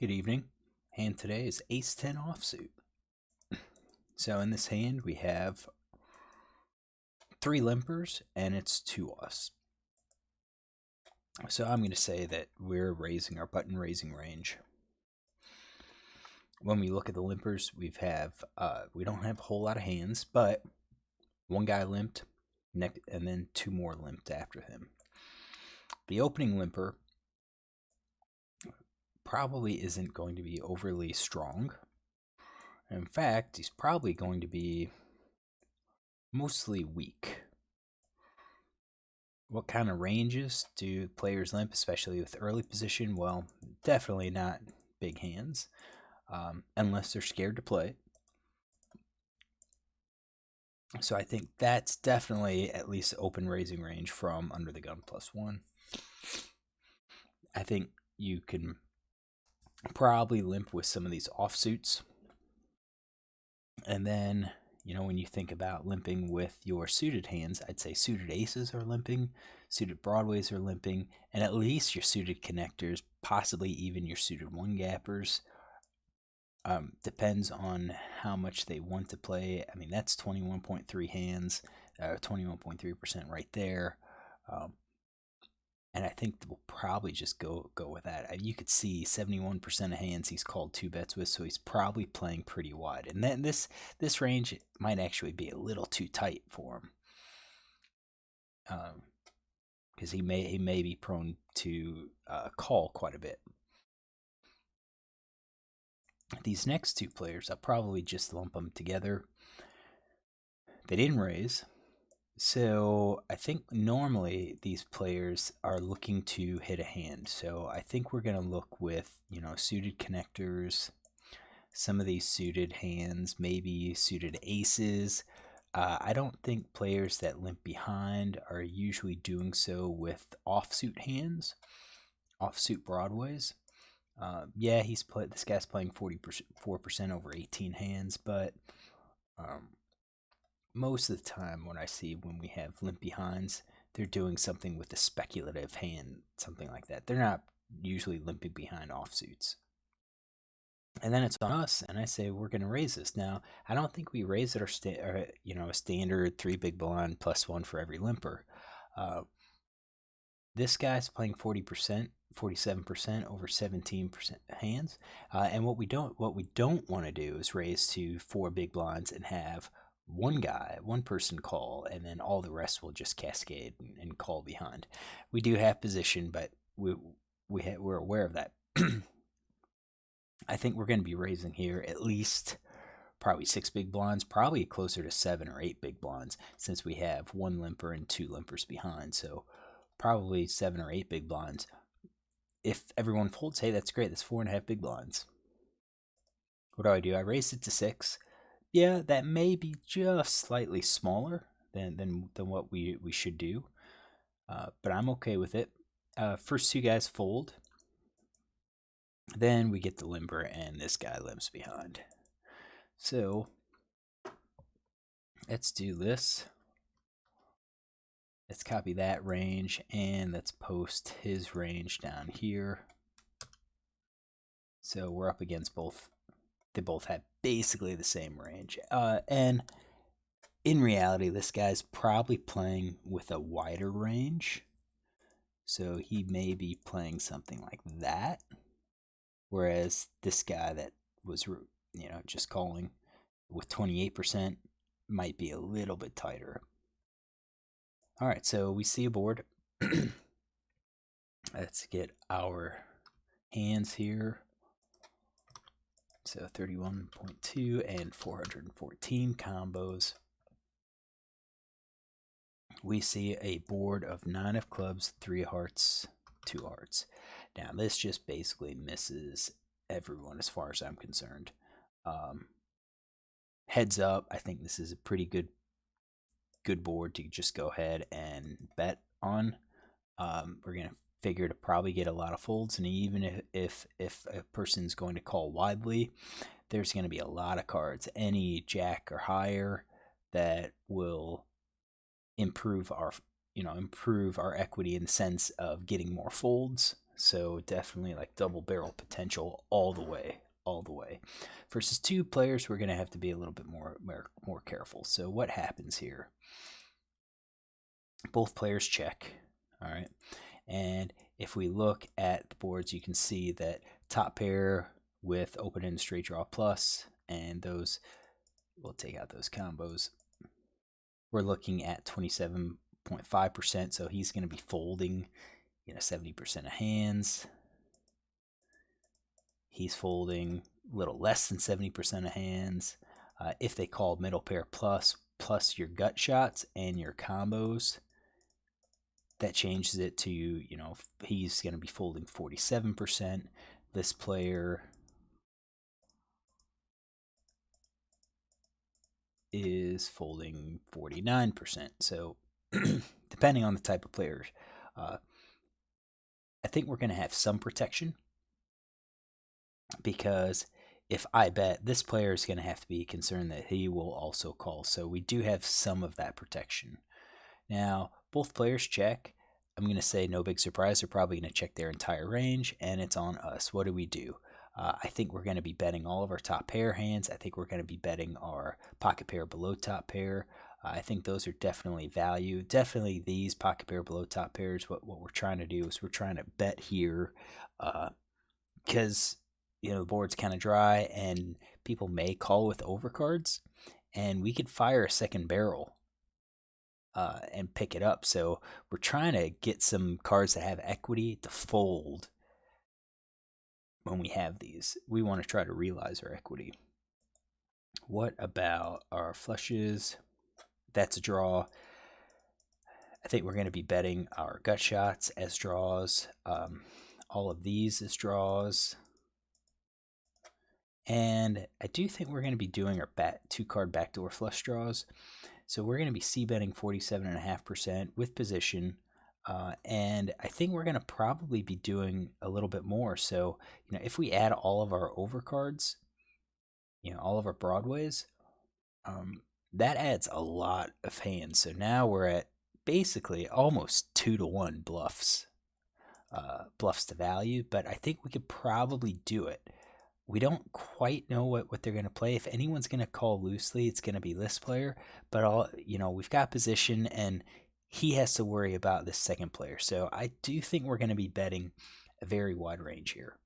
Good evening. Hand today is Ace 10 offsuit. So in this hand we have 3 limpers and it's 2 offs. So I'm going to say that we're raising our button raising range. When we look at the limpers, we don't have a whole lot of hands, but one guy limped, and then 2 more limped after him. The opening limper probably isn't going to be overly strong. In fact, he's probably going to be mostly weak. What kind of ranges do players limp, especially with early position? Well, definitely not big hands, unless they're scared to play. So I think that's definitely at least open raising range from under the gun +1. I think you can probably limp with some of these offsuits. And then, when you think about limping with your suited hands, I'd say suited aces are limping, suited broadways are limping, and at least your suited connectors, possibly even your suited one gappers. Depends on how much they want to play. I mean, that's 21.3 hands, 21.3% right there. And I think we'll probably just go with that. You could see 71% of hands he's called 2 bets with, so he's probably playing pretty wide. And then this range might actually be a little too tight for him, because he may be prone to call quite a bit. These next 2 players, I'll probably just lump them together. They didn't raise. So I think normally these players are looking to hit a hand. So I think we're going to look with, suited connectors, some of these suited hands, maybe suited aces. I don't think players that limp behind are usually doing so with offsuit hands, offsuit broadways. Yeah, this guy's playing 44% over 18 hands, but most of the time when we have limp behinds, they're doing something with a speculative hand, something like that. They're not usually limping behind offsuits. And then it's on us, and I say we're going to raise this. Now, I don't think we raise it a standard 3 big blind +1 for every limper. This guy's playing 40%, 47% over 17% hands, and what we don't want to do is raise to 4 big blinds and have one person call, and then all the rest will just cascade and call behind. We do have position, but we're aware of that. I think we're going to be raising here at least probably 6 big blinds, probably closer to 7 or 8 big blinds, since we have 1 limper and 2 limpers behind. So probably 7 or 8 big blinds. If everyone folds, hey, that's great. That's 4.5 big blinds. What do? I raise it to 6. Yeah, that may be just slightly smaller than what we should do, but I'm okay with it. First 2 guys fold. Then we get the limper, and this guy limps behind. So let's do this. Let's copy that range, and let's post his range down here. So we're up against both. They both have basically the same range. And in reality, this guy's probably playing with a wider range. So he may be playing something like that. Whereas this guy that was, just calling with 28% might be a little bit tighter. All right, so we see a board. Let's get our hands here. So 31.2 and 414 combos. We see a board of 9 of clubs, 3 hearts, 2 hearts. Now this just basically misses everyone as far as I'm concerned. Heads up, I think this is a pretty good board to just go ahead and bet on. We're gonna figure to probably get a lot of folds, and even if a person's going to call widely, there's going to be a lot of cards, any jack or higher, that will improve our equity in the sense of getting more folds. So definitely like double barrel potential all the way, all the way. Versus two players, we're going to have to be a little bit more careful. So what happens here? Both players check. All right. And if we look at the boards, you can see that top pair with open end straight draw plus, and those, we'll take out those combos. We're looking at 27.5%. So he's going to be folding, 70% of hands. He's folding a little less than 70% of hands. If they call middle pair plus your gut shots and your combos, that changes it to, he's going to be folding 47%. This player is folding 49%. So depending on the type of players, I think we're going to have some protection, because if I bet, this player is going to have to be concerned that he will also call. So we do have some of that protection. Now, both players check. I'm going to say no big surprise. They're probably going to check their entire range, and it's on us. What do? I think we're going to be betting all of our top pair hands. I think we're going to be betting our pocket pair below top pair. I think those are definitely value. Definitely these pocket pair below top pairs. What we're trying to do is we're trying to bet here, because the board's kind of dry and people may call with overcards, and we could fire a second barrel and pick it up. So we're trying to get some cards that have equity to fold when we have these. We want to try to realize our equity. What about our flushes? That's a draw. I think we're going to be betting our gut shots as draws. All of these as draws. And I do think we're going to be doing our 2-card backdoor flush draws. So we're going to be c-betting 47.5% with position. And I think we're going to probably be doing a little bit more. So, if we add all of our overcards, all of our broadways, that adds a lot of hands. So now we're at basically almost 2-to-1 bluffs to value. But I think we could probably do it. We don't quite know what they're going to play. If anyone's going to call loosely, it's going to be this player. But we've got position, and he has to worry about this second player. So I do think we're going to be betting a very wide range here.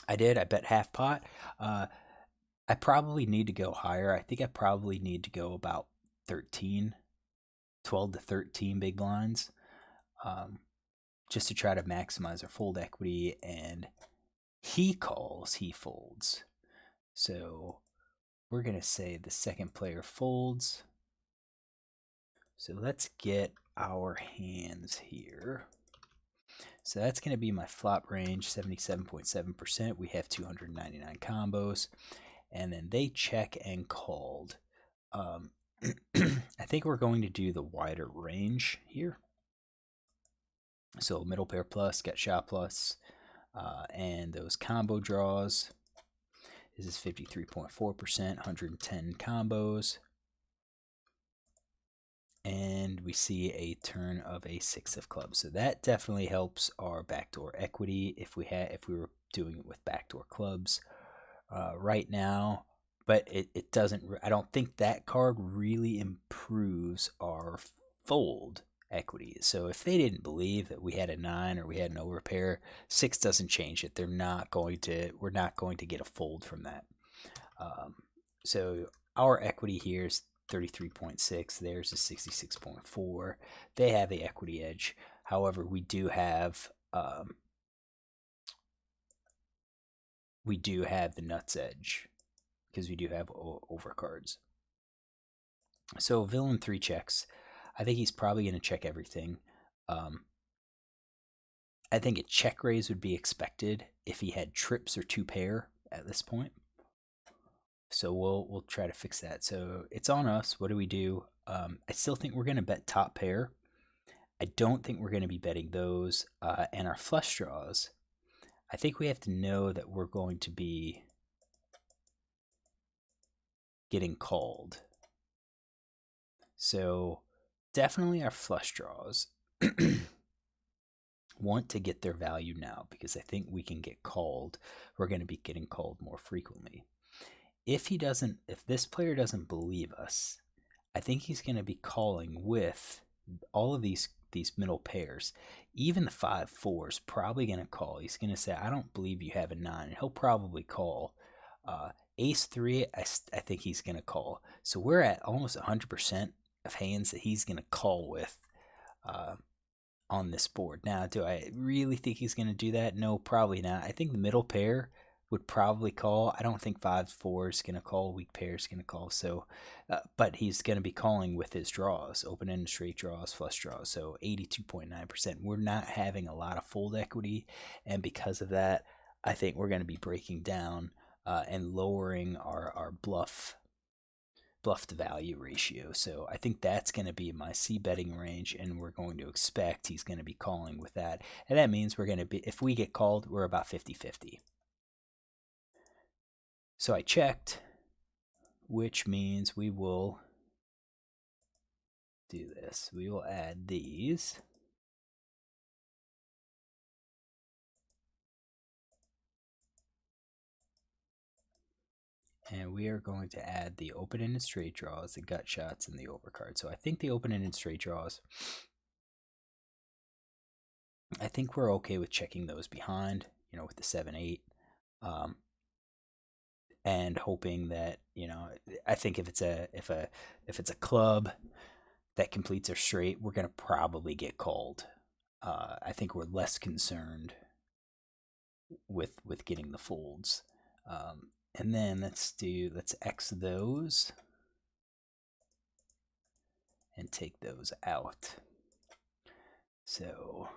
I bet half pot. I probably need to go higher. I think I probably need to go about 12 to 13 big blinds, just to try to maximize our fold equity. And he calls, he folds. So we're going to say the second player folds. So let's get our hands here. So that's going to be my flop range, 77.7%. We have 299 combos. And then they check and called. I think we're going to do the wider range here. So middle pair plus, gut shot plus, and those combo draws. This is 53.4%, 110 combos. And we see a turn of a 6 of clubs. So that definitely helps our backdoor equity if we were doing it with backdoor clubs right now. But it doesn't. I don't think that card really improves our fold equity. So if they didn't believe that we had a 9 or we had an overpair, 6 doesn't change it. We're not going to get a fold from that. So our equity here is 33.6. Theirs is 66.4. They have the equity edge. However, we do have the nuts edge, because we do have overcards. So villain 3 checks. I think he's probably going to check everything. I think a check raise would be expected if he had trips or 2 pair at this point. So we'll try to fix that. So it's on us. What do we do? I still think we're going to bet top pair. I don't think we're going to be betting those. And our flush draws, I think we have to know that we're going to be getting called. So definitely our flush draws. want to get their value now because I think we can get called. We're going to be getting called more frequently. If this player doesn't believe us, I think he's going to be calling with all of these middle pairs. Even the 5-4 is probably going to call. He's going to say, I don't believe you have a 9. And he'll probably call. Ace 3, I think he's going to call. So we're at almost 100% of hands that he's going to call with on this board. Now, do I really think he's going to do that? No, probably not. I think the middle pair would probably call. I don't think 5-4 is going to call. Weak pair is going to call. So, but he's going to be calling with his draws, open-ended straight draws, flush draws. So 82.9%. We're not having a lot of fold equity, and because of that, I think we're going to be breaking down and lowering our bluff to value ratio. So I think that's going to be my C betting range, and we're going to expect he's going to be calling with that. And that means we're going to be, if we get called, we're about 50-50. So I checked, which means we will do this. We will add these. And we are going to add the open-ended straight draws, the gut shots, and the overcard. So I think the open-ended straight draws, I think we're okay with checking those behind, with the 7-8. And hoping that, I think if it's a club that completes our straight, we're going to probably get called. I think we're less concerned with getting the folds. And then let's X those and take those out. So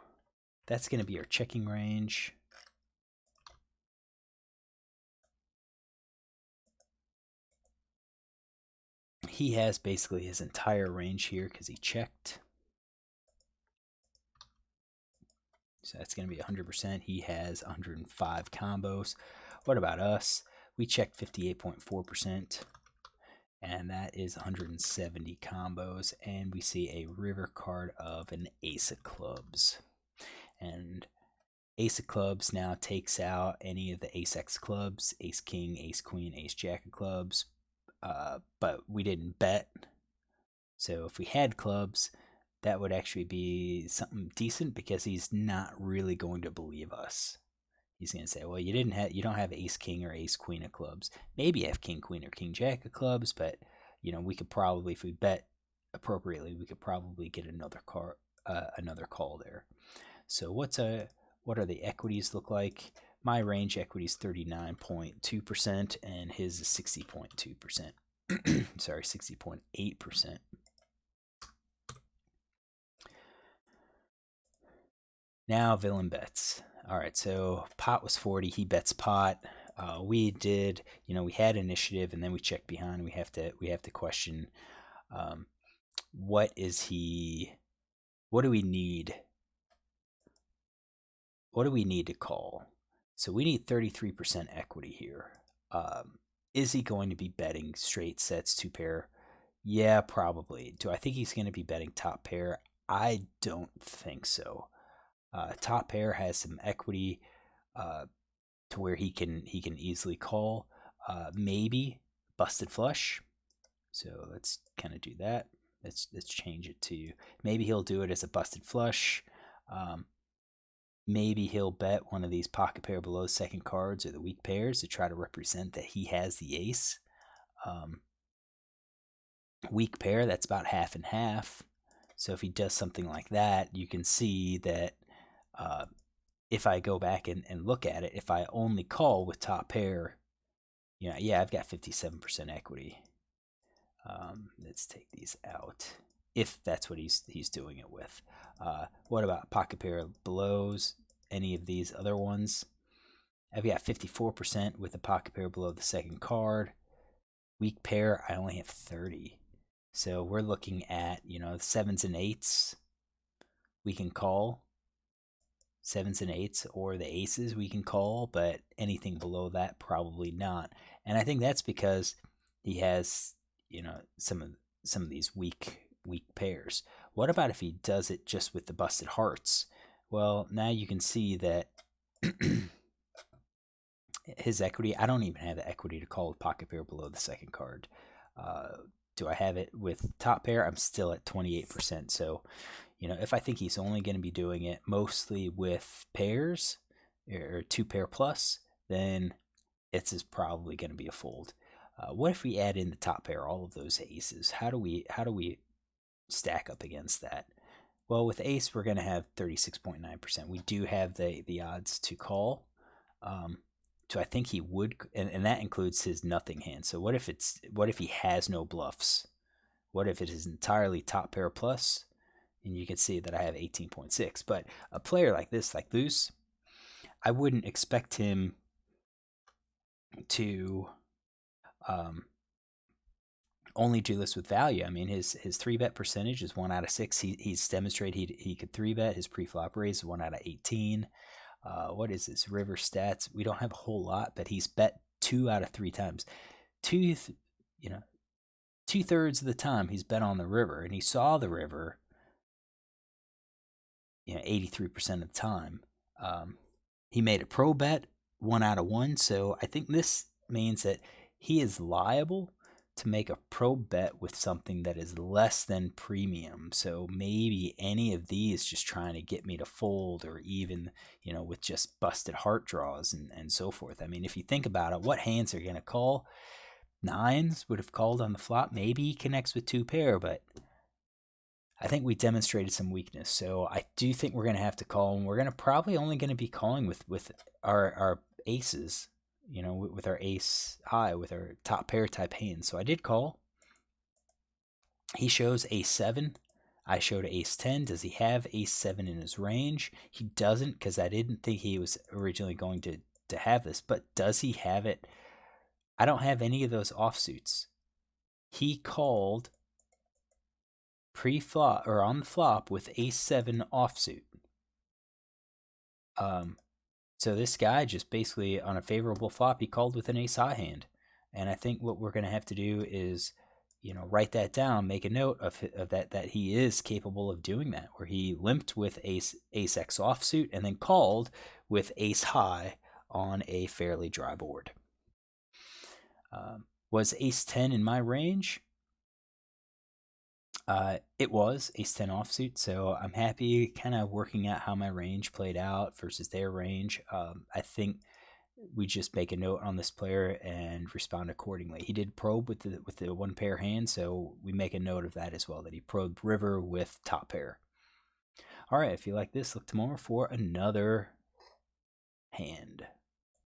that's going to be our checking range. He has basically his entire range here because he checked. So that's going to be 100%. He has 105 combos. What about us? We checked 58.4%, and that is 170 combos. And we see a river card of an ace of clubs. And ace of clubs now takes out any of the ace X clubs, ace king, ace queen, ace jack of clubs. But we didn't bet. So if we had clubs, that would actually be something decent because he's not really going to believe us. He's going to say, well, you don't have ace king or ace queen of clubs. Maybe you have king queen or king jack of clubs, but we could probably, if we bet appropriately, we could probably get another call there. So what are the equities look like? My range equity is 39.2%, and his is 60.2%. Sorry, 60.8%. Now villain bets. All right, so pot was 40. He bets pot. We did, we had initiative, and then we checked behind. We have to question, what do we need? What do we need to call? So we need 33% equity here. Is he going to be betting straight sets, 2-pair? Yeah, probably. Do I think he's going to be betting top pair? I don't think so. Top pair has some equity to where he can easily call. Maybe busted flush. So let's kind of do that. Let's change it to, maybe he'll do it as a busted flush. Maybe he'll bet one of these pocket pair below second cards or the weak pairs to try to represent that he has the ace. Weak pair, that's about half and half. So if he does something like that, you can see that if I go back and look at it, if I only call with top pair, yeah, I've got 57% equity. Let's take these out if that's what he's doing it with. What about pocket pair belows? Any of these other ones? I've got 54% with a pocket pair below the second card. Weak pair, I only have 30. So we're looking at, the 7s and 8s we can call. 7s and 8s or the aces we can call, but anything below that, probably not. And I think that's because he has, some of these weak pairs. What about if he does it just with the busted hearts, Well, now you can see that his equity, I don't even have the equity to call with pocket pair below the second card. Do I have it with top pair? I'm still at 28%. So, if I think he's only going to be doing it mostly with pairs or 2 pair plus, then it's probably going to be a fold. What if we add in the top pair, all of those aces? How do we stack up against that? Well, with ace, we're going to have 36.9%. We do have the odds to call. So I think he would, and that includes his nothing hand. So what if he has no bluffs? What if it is entirely top pair plus? And you can see that I have 18.6. But a player like this, like Luce, I wouldn't expect him to only do this with value. I mean, his 3-bet percentage is 1 out of 6. He's demonstrated he could 3-bet. His pre-flop raise is 1 out of 18. What is his river stats? We don't have a whole lot, but he's bet 2 out of 3 times. 2/3 of the time he's bet on the river, and he saw the river 83% of the time. He made a pro bet 1 out of 1, so I think this means that he is liable to make a pro bet with something that is less than premium. So maybe any of these just trying to get me to fold, or even, with just busted heart draws and so forth. I mean, if you think about it, what hands are going to call? Nines would have called on the flop. Maybe he connects with 2-pair, but I think we demonstrated some weakness. So I do think we're going to have to call, and we're going to probably only going to be calling with our aces, with our ace high, with our top pair type hands. So I did call. He shows ace 7. I showed ace 10. Does he have ace 7 in his range? He doesn't, because I didn't think he was originally going to have this. But does he have it? I don't have any of those offsuits. He called pre-flop or on the flop with ace 7 offsuit. So this guy just basically on a favorable flop, he called with an ace high hand. And I think what we're going to have to do is, write that down, make a note of that he is capable of doing that, where he limped with ace X offsuit and then called with ace high on a fairly dry board. Was ace 10 in my range? It was ace 10 offsuit, so I'm happy kind of working out how my range played out versus their range. I think we just make a note on this player and respond accordingly. He did probe with the 1-pair hand, so we make a note of that as well, that he probed river with top pair. All right, if you like this, look tomorrow for another hand.